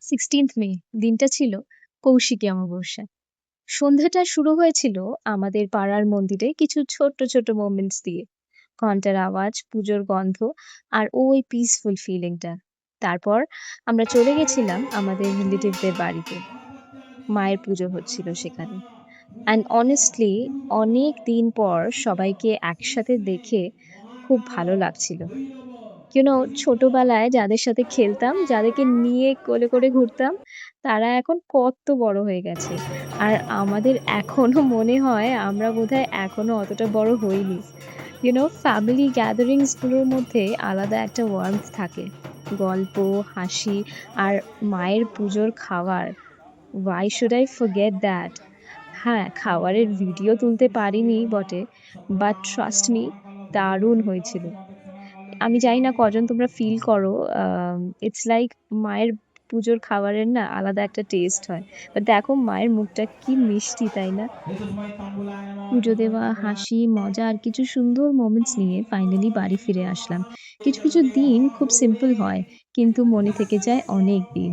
16th মে দিনটা ছিল কৌশিকী অমাবস্যা। সন্ধ্যাটা শুরু হয়েছিল আমাদের পাড়ার মন্দিরে কিছু ছোট্ট ছোট্ট মোমেন্টস দিয়ে, ঘন্টার আওয়াজ, পুজোর গন্ধ আর ওই পিসফুল ফিলিংটা। তারপর আমরা চলে গেছিলাম আমাদের রিলেটিভদের বাড়িতে। মায়ের পুজো হচ্ছিল সেখানে। অ্যান্ড অনেস্টলি অনেক দিন পর সবাইকে একসাথে দেখে খুব ভালো লাগছিল। ছোটবেলায় যাদের সাথে খেলতাম, যাদেরকে নিয়ে কোলে করে ঘুরতাম, তারা এখন কত বড় হয়ে গেছে। আর আমাদের এখনো মনে হয় আমরা বোধহয় এখনো অতটা বড় হইনি। ফ্যামিলি গ্যাদারিংস গুলোর মধ্যে আলাদা একটা ওয়ার্মথ থাকে। গল্প, হাসি আর মায়ের পুজোর খাবার। Why should I forget that? হ্যাঁ, খাবারের ভিডিও তুলতে পারিনি বটে, বাট ট্রাস্ট মি, দারুণ হয়েছিল। আমি জানি না কজন তোমরা ফিল করো। ইটস লাইক মায়ের পুজোর খাবারের না আলাদা একটা টেস্ট হয়। বাট দেখো মায়ের মুখটা কি মিষ্টি, তাই না? পুজো দেওয়া, হাসি, মজা আর কিছু সুন্দর মোমেন্টস নিয়ে ফাইনালি বাড়ি ফিরে আসলাম। কিছু কিছু দিন খুব সিম্পল হয়, কিন্তু মনে থেকে যায় অনেক দিন।